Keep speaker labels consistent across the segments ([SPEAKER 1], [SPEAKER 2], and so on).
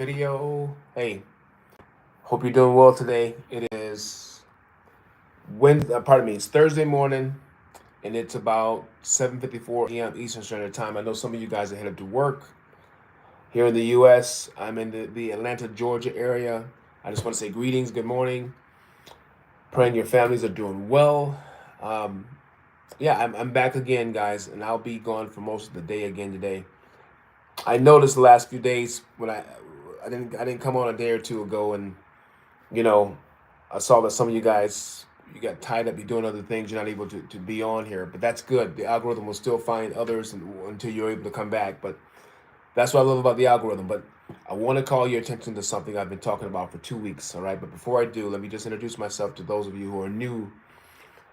[SPEAKER 1] video. Hey, hope you're doing well today. It is it's Thursday morning, and it's about 7:54 p.m. Eastern Standard Time. I know some of you guys are headed to work. Here in the U.S., I'm in the Atlanta, Georgia area. I just want to say greetings, good morning. Praying your families are doing well. Um, I'm back again, guys, and I'll be gone for most of the day again today. I noticed the last few days when I didn't come on a day or two ago, and you know I saw that some of you guys, you got tied up, you're doing other things, you're not able to be on here, but that's good. The algorithm will still find others until you're able to come back. But that's what I love about the algorithm. But I want to call your attention to something I've been talking about for 2 weeks. All right, but before I do, let me just introduce myself to those of you who are new.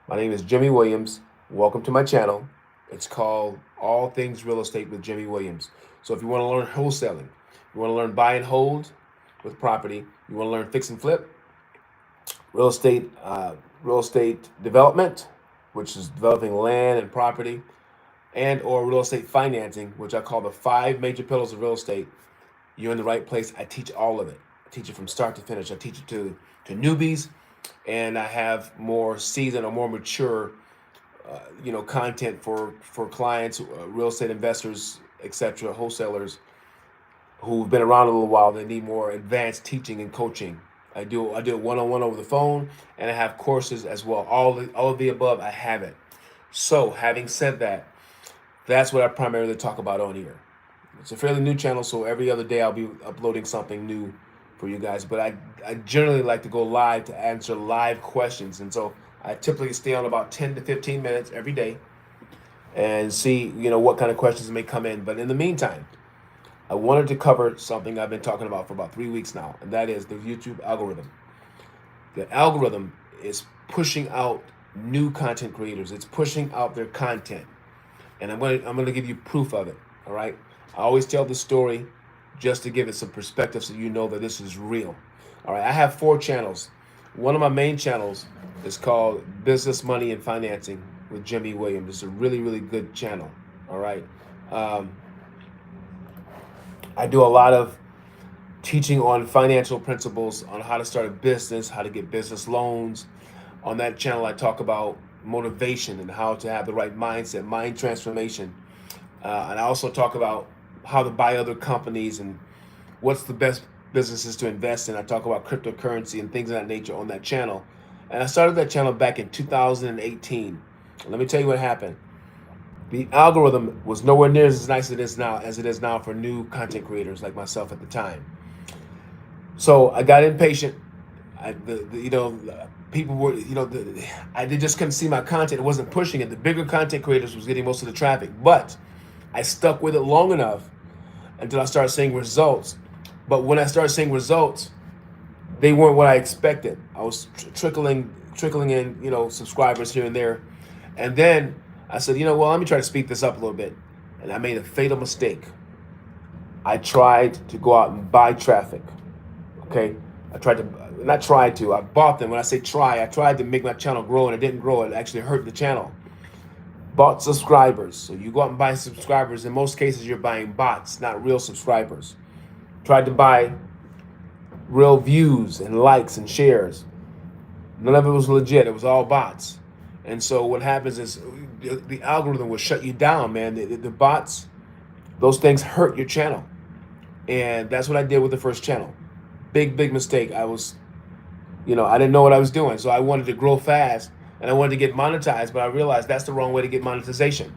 [SPEAKER 1] My name is Jimmy Williams. Welcome to my channel. It's called All Things Real Estate with Jimmy Williams. So if you want to learn wholesaling, you want to learn buy and hold with property, you want to learn fix and flip, real estate development, which is developing land and property, and or real estate financing, which I call the 5 major pillars of real estate, you're in the right place. I teach all of it. I teach it from start to finish. I teach it to newbies, and I have more seasoned or more mature content for clients, real estate investors, etc., wholesalers who've been around a little while. They need more advanced teaching and coaching. I do it one-on-one over the phone, and I have courses as well. All of the above, I have it. So having said that, that's what I primarily talk about on here. It's a fairly new channel, so every other day I'll be uploading something new for you guys. But I generally like to go live to answer live questions, and so I typically stay on about 10 to 15 minutes every day and see what kind of questions may come in. But in the meantime, I wanted to cover something I've been talking about for about 3 weeks now, and that is the YouTube algorithm. The algorithm is pushing out new content creators. It's pushing out their content, and I'm going to give you proof of it. All right. I always tell the story just to give it some perspective so you know that this is real. All right. I have 4 channels. One of my main channels is called Business, Money, and Financing with Jimmy Williams. It's a really, really good channel. All right. I do a lot of teaching on financial principles, on how to start a business, how to get business loans. On that channel, I talk about motivation and how to have the right mindset, mind transformation. And I also talk about how to buy other companies and what's the best businesses to invest in. I talk about cryptocurrency and things of that nature on that channel. And I started that channel back in 2018. Let me tell you what happened. The algorithm was nowhere near as nice as it is now for new content creators like myself at the time. So I got impatient. People were, they just couldn't see my content. It wasn't pushing it. The bigger content creators was getting most of the traffic, but I stuck with it long enough until I started seeing results. But when I started seeing results, they weren't what I expected. I was trickling in, subscribers here and there. And then I said, let me try to speed this up a little bit. And I made a fatal mistake. I tried to go out and buy traffic. Okay? I bought them. When I say try, I tried to make my channel grow, and it didn't grow. It actually hurt the channel. Bought subscribers. So you go out and buy subscribers. In most cases, you're buying bots, not real subscribers. Tried to buy real views and likes and shares. None of it was legit. It was all bots. And so what happens is the algorithm will shut you down, man. The bots, those things hurt your channel. And that's what I did with the first channel. Big mistake. I didn't know what I was doing. So I wanted to grow fast and I wanted to get monetized, but I realized that's the wrong way to get monetization.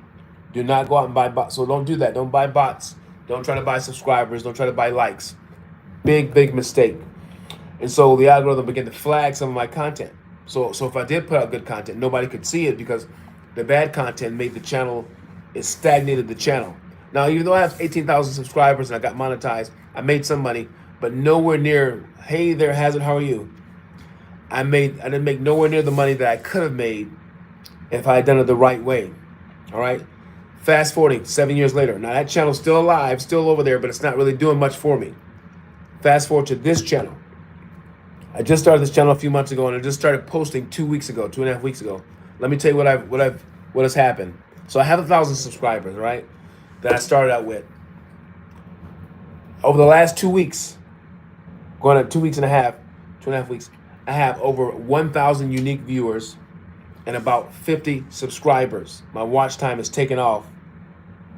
[SPEAKER 1] Do not go out and buy bots. So don't do that. Don't buy bots. Don't try to buy subscribers. Don't try to buy likes. Big mistake. And so the algorithm began to flag some of my content. So if I did put out good content, nobody could see it because the bad content made the channel, it stagnated the channel. Now, even though I have 18,000 subscribers and I got monetized, I made some money, but nowhere near, hey there, Hazard, how are you? I didn't make nowhere near the money that I could have made if I had done it the right way. All right. Fast forwarding 7 years later. Now that channel's still alive, still over there, but it's not really doing much for me. Fast forward to this channel. I just started this channel a few months ago, and I just started posting 2 weeks ago, 2.5 weeks ago. Let me tell you what has happened. So I have 1,000 subscribers, right? That I started out with. Over the last 2 weeks, going on 2 weeks and a half, 2.5 weeks, I have over 1,000 unique viewers and about 50 subscribers. My watch time is taking off.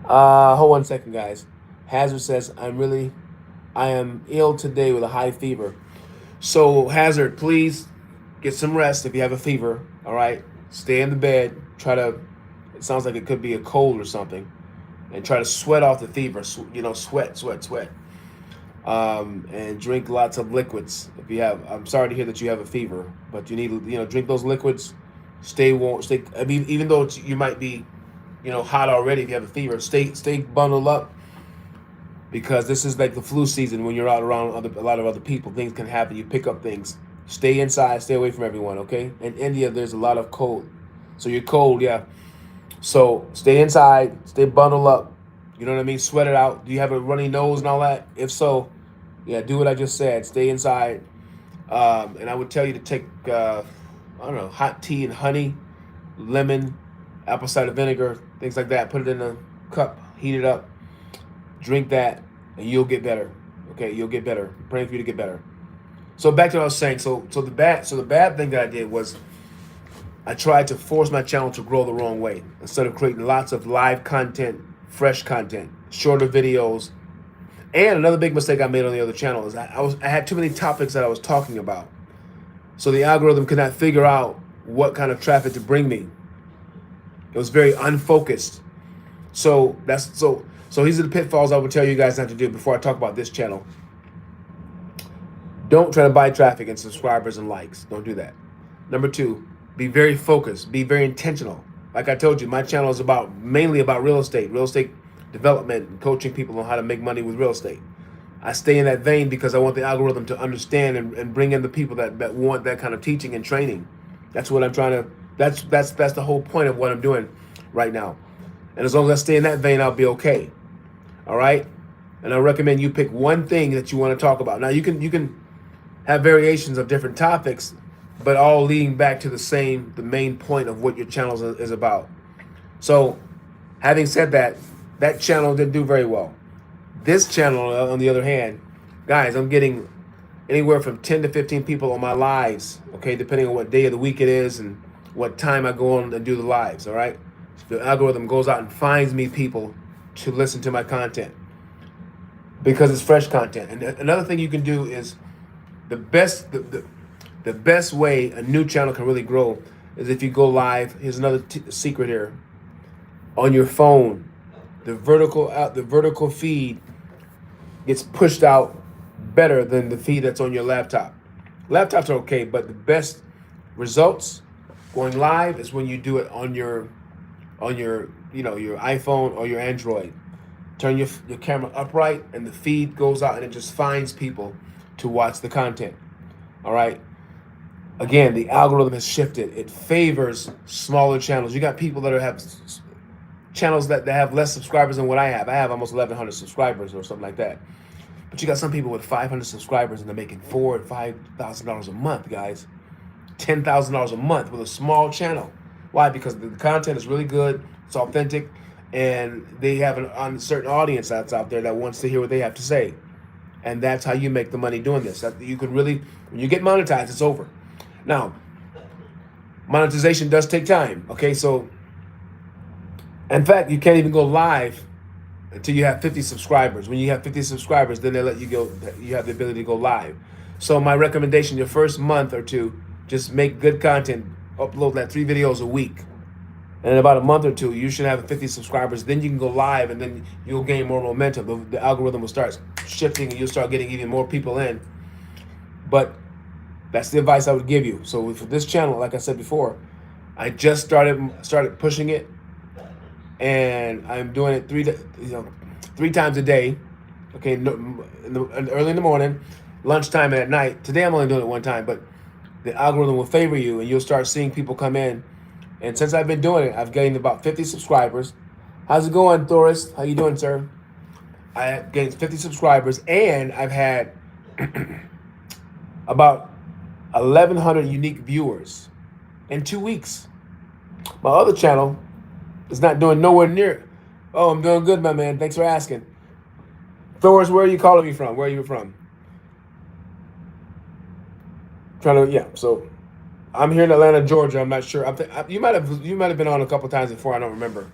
[SPEAKER 1] Hold on a second, guys. Hazard says, I am ill today with a high fever. So Hazard, please get some rest if you have a fever. All right, stay in the bed. It sounds like it could be a cold or something, and try to sweat off the fever. Sweat. And drink lots of liquids. I'm sorry to hear that you have a fever, but you need drink those liquids. Stay warm. I mean, even though you might be, hot already. If you have a fever, stay bundled up, because this is like the flu season. When you're out around a lot of other people, things can happen. You pick up things. Stay inside. Stay away from everyone. Okay. In India, there's a lot of cold, so you're cold. Yeah. So stay inside. Stay bundled up. You know what I mean? Sweat it out. Do you have a runny nose and all that? If so, yeah, do what I just said. Stay inside. And I would tell you to take, hot tea and honey, lemon, apple cider vinegar, things like that. Put it in a cup, heat it up, drink that, and you'll get better. Okay, you'll get better. I'm praying for you to get better. So back to what I was saying. So the bad thing that I did was I tried to force my channel to grow the wrong way. Instead of creating lots of live content, fresh content, shorter videos. And another big mistake I made on the other channel is I had too many topics that I was talking about. So the algorithm could not figure out what kind of traffic to bring me. It was very unfocused. So these are the pitfalls I would tell you guys not to do before I talk about this channel. Don't try to buy traffic and subscribers and likes. Don't do that. Number 2, be very focused, be very intentional. Like I told you, my channel is mainly about real estate development, and coaching people on how to make money with real estate. I stay in that vein because I want the algorithm to understand and bring in the people that want that kind of teaching and training. That's what I'm trying to, that's the whole point of what I'm doing right now. And as long as I stay in that vein, I'll be okay. All right? And I recommend you pick one thing that you want to talk about. Now you can have variations of different topics, but all leading back to the main point of what your channel is about. So having said that, that channel didn't do very well. This channel, on the other hand, guys, I'm getting anywhere from 10 to 15 people on my lives, okay, depending on what day of the week it is and what time I go on and do the lives, all right? The algorithm goes out and finds me people to listen to my content because it's fresh content. And another thing you can do is the best way a new channel can really grow is if you go live. Here's another secret here. On your phone, the vertical feed gets pushed out better than the feed that's on your laptop. Laptops are okay, but the best results going live is when you do it on your your iPhone or your Android. Turn your camera upright and the feed goes out and it just finds people to watch the content. All right. Again, the algorithm has shifted. It favors smaller channels. You got people that have channels that have less subscribers than what I have. I have almost 1,100 subscribers or something like that. But you got some people with 500 subscribers and they're making $4,000 and $5,000 a month, guys. $10,000 a month with a small channel. Why? Because the content is really good, it's authentic, and they have a certain audience that's out there that wants to hear what they have to say. And that's how you make the money doing this. You can really, when you get monetized, it's over. Now, monetization does take time, okay? So, in fact, you can't even go live until you have 50 subscribers. When you have 50 subscribers, then they let you go, you have the ability to go live. So my recommendation, your first month or two, just make good content, upload that 3 videos a week. And in about a month or two, you should have 50 subscribers. Then you can go live and then you'll gain more momentum. The algorithm will start shifting and you'll start getting even more people in. But that's the advice I would give you. So for this channel, like I said before, I just started pushing it, and I'm doing it 3 times a day. Okay, early in the morning, lunchtime, and at night. Today I'm only doing it 1 time, but the algorithm will favor you, and you'll start seeing people come in. And since I've been doing it, I've gained about 50 subscribers. How's it going, Thoris? How you doing, sir? I have gained 50 subscribers, and I've had about 1,100 unique viewers in 2 weeks. My other channel is not doing nowhere near. Oh, I'm doing good, my man. Thanks for asking. Thoris, where are you calling me from? Where are you from? trying to, yeah. So I'm here in Atlanta, Georgia. I'm not sure. You might have been on a couple times before. I don't remember.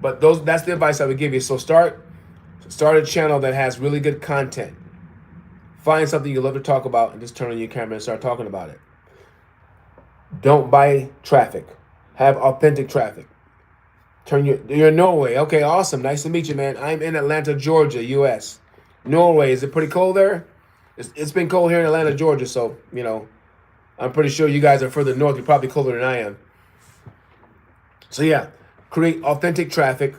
[SPEAKER 1] But that's the advice I would give you. So start a channel that has really good content. Find something you love to talk about and just turn on your camera and start talking about it. Don't buy traffic. Have authentic traffic. You're in Norway. Okay, awesome. Nice to meet you, man. I'm in Atlanta, Georgia, U.S. Norway, is it pretty cold there? It's been cold here in Atlanta, Georgia, so, I'm pretty sure you guys are further north. You're probably colder than I am. So, yeah, create authentic traffic.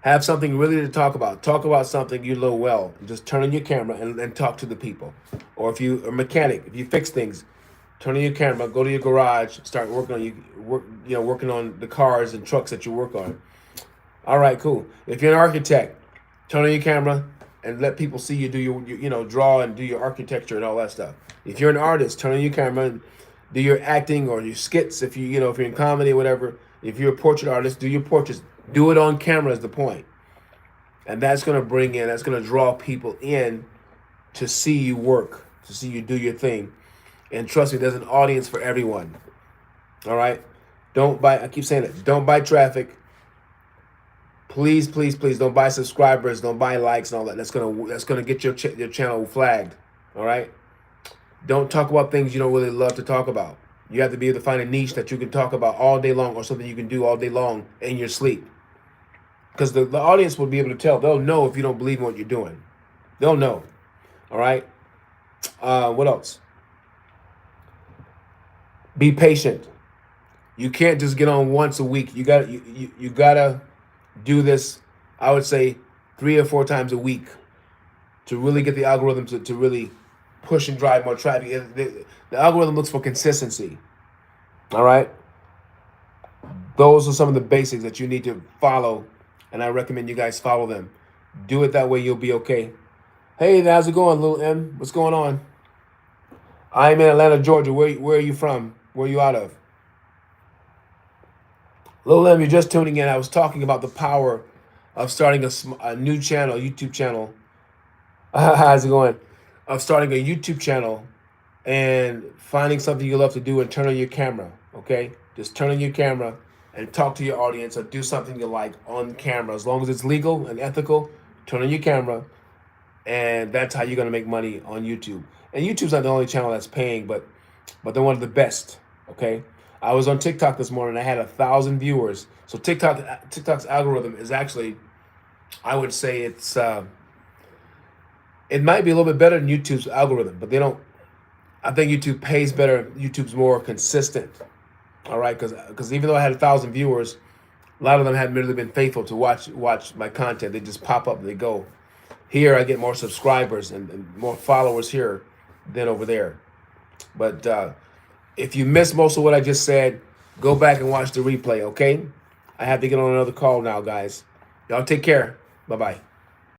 [SPEAKER 1] Have something really to talk about. Talk about something you know well. Just turn on your camera and talk to the people. Or if you're a mechanic, if you fix things, turn on your camera, go to your garage, start working on working on the cars and trucks that you work on. All right, cool. If you're an architect, turn on your camera and let people see you do your draw and do your architecture and all that stuff. If you're an artist, turn on your camera and do your acting or your skits. If if you're in comedy or whatever. If you're a portrait artist, do your portraits. Do it on camera is the point. And that's going to draw people in to see you work, to see you do your thing. And trust me, there's an audience for everyone. All right? I keep saying it, don't buy traffic. Please, please, please don't buy subscribers, don't buy likes and all that. That's gonna get your channel flagged. All right? Don't talk about things you don't really love to talk about. You have to be able to find a niche that you can talk about all day long or something you can do all day long in your sleep. Because the audience will be able to tell. They'll know if you don't believe in what you're doing. They'll know. All right? What else? Be patient. You can't just get on once a week. You gotta do this, I would say, 3 or 4 times a week to really get the algorithm to really push and drive more traffic. The algorithm looks for consistency. All right? Those are some of the basics that you need to follow, and I recommend you guys follow them. Do it that way, you'll be okay. Hey, how's it going, Lil M? What's going on? I'm in Atlanta, Georgia. Where are you from? Where are you out of? Lil M, you're just tuning in. I was talking about the power of starting a new channel, YouTube channel. How's it going? Of starting a YouTube channel and finding something you love to do and turn on your camera, okay? Just turn on your camera and talk to your audience or do something you like on camera. As long as it's legal and ethical, turn on your camera, and that's how you're going to make money on YouTube. And YouTube's not the only channel that's paying, but they're one of the best, okay? I was on TikTok this morning. I had 1,000 viewers. So TikTok's algorithm is actually, I would say it might be a little bit better than YouTube's algorithm, but I think YouTube pays better. YouTube's more consistent. All right, because even though I had 1,000 viewers, a lot of them haven't really been faithful to watch my content. They just pop up and they go. Here, I get more subscribers and more followers here than over there. But if you missed most of what I just said, go back and watch the replay, okay? I have to get on another call now, guys. Y'all take care. Bye-bye.